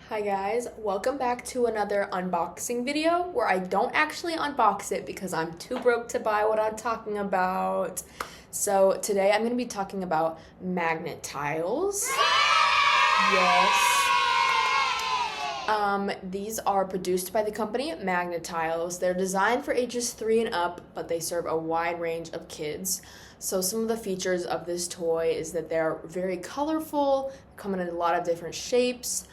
Hi guys, welcome back to another unboxing video where I don't actually unbox it because I'm too broke to buy what I'm talking about. So today I'm going to be talking about magnet tiles. Yes. These are produced by the company Magnet Tiles. They're designed for ages 3 and up, but they serve a wide range of kids. So some of the features of this toy is that they're very colorful, come in a lot of different shapes.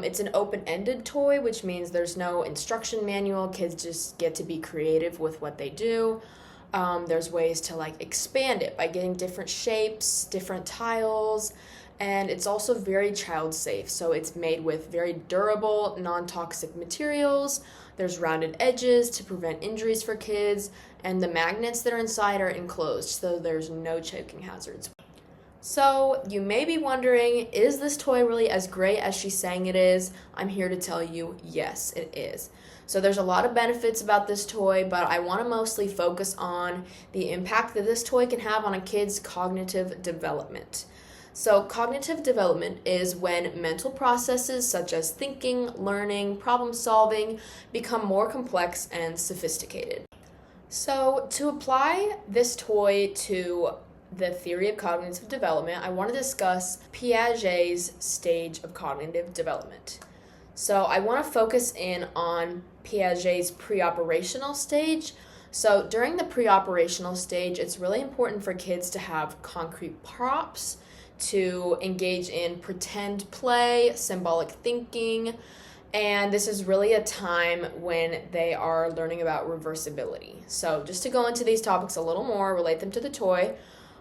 It's an open-ended toy, which means there's no instruction manual. Kids just get to be creative with what they do. There's ways to expand it by getting different shapes, different tiles, and it's also very child safe. So it's made with very durable, non-toxic materials. There's rounded edges to prevent injuries for kids, and the magnets that are inside are enclosed, so there's no choking hazards. So you may be wondering, is this toy really as great as she's saying it is? I'm here to tell you, yes, it is. So there's a lot of benefits about this toy, but I want to mostly focus on the impact that this toy can have on a kid's cognitive development. So cognitive development is when mental processes such as thinking, learning, problem solving become more complex and sophisticated. So to apply this toy to the theory of cognitive development, I want to discuss Piaget's stage of cognitive development. So I want to focus in on Piaget's pre-operational stage. So during the pre-operational stage, it's really important for kids to have concrete props, to engage in pretend play, symbolic thinking, and this is really a time when they are learning about reversibility. So just to go into these topics a little more, relate them to the toy.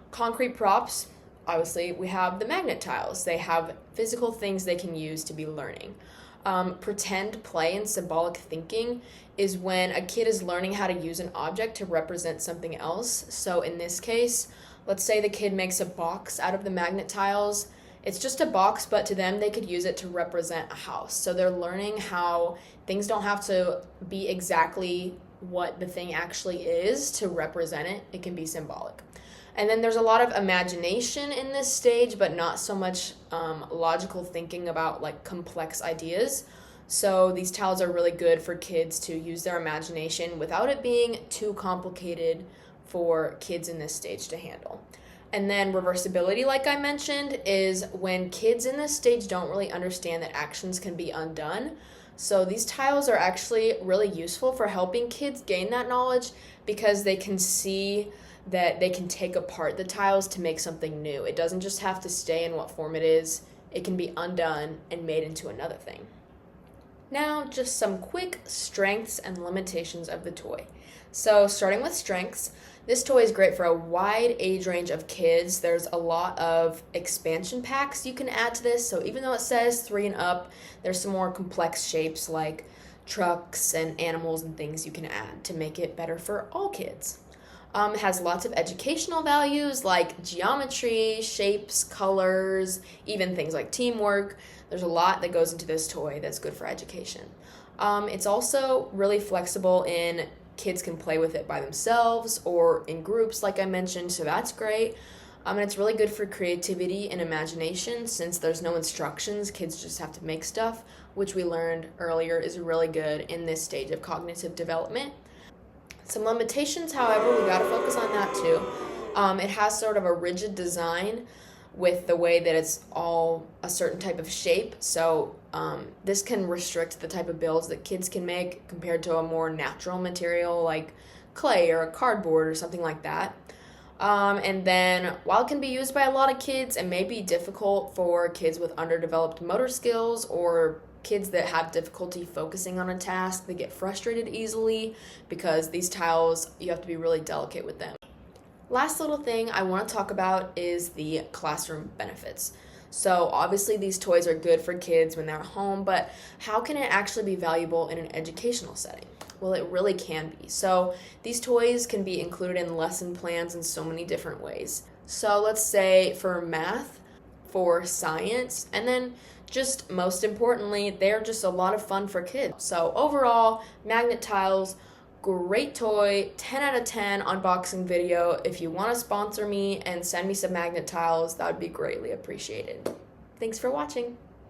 Concrete props, obviously we have the magnet tiles. They have physical things they can use to be learning. Pretend play and symbolic thinking is when a kid is learning how to use an object to represent something else. So in this case, let's say the kid makes a box out of the magnet tiles. It's just a box, but to them they could use it to represent a house. So they're learning how things don't have to be exactly what the thing actually is to represent it. It can be symbolic. And then there's a lot of imagination in this stage, but not so much logical thinking about complex ideas. So these tiles are really good for kids to use their imagination without it being too complicated for kids in this stage to handle. And then reversibility, like I mentioned, is when kids in this stage don't really understand that actions can be undone. So these tiles are actually really useful for helping kids gain that knowledge because they can see that they can take apart the tiles to make something new. It doesn't just have to stay in what form it is. It can be undone and made into another thing. Now, just some quick strengths and limitations of the toy. So starting with strengths, this toy is great for a wide age range of kids. There's a lot of expansion packs you can add to this. So even though it says 3 and up, there's some more complex shapes like trucks and animals and things you can add to make it better for all kids. It has lots of educational values like geometry, shapes, colors, even things like teamwork. There's a lot that goes into this toy that's good for education. It's also really flexible in kids can play with it by themselves or in groups like I mentioned, so that's great. And it's really good for creativity and imagination since there's no instructions. Kids just have to make stuff, which we learned earlier is really good in this stage of cognitive development. Some limitations, however, we got to focus on that too. It has sort of a rigid design with the way that it's all a certain type of shape. So this can restrict the type of builds that kids can make compared to a more natural material like clay or a cardboard or something like that. And then while it can be used by a lot of kids, it may be difficult for kids with underdeveloped motor skills or kids that have difficulty focusing on a task. They get frustrated easily because these tiles, you have to be really delicate with them. Last little thing I want to talk about is the classroom benefits. So obviously these toys are good for kids when they're at home, but how can it actually be valuable in an educational setting? Well, it really can be. So these toys can be included in lesson plans in so many different ways. So let's say for math, for science, and then just most importantly, they're just a lot of fun for kids. So overall, magnet tiles, great toy, 10 out of 10 unboxing video. If you want to sponsor me and send me some magnet tiles, that would be greatly appreciated. Thanks for watching.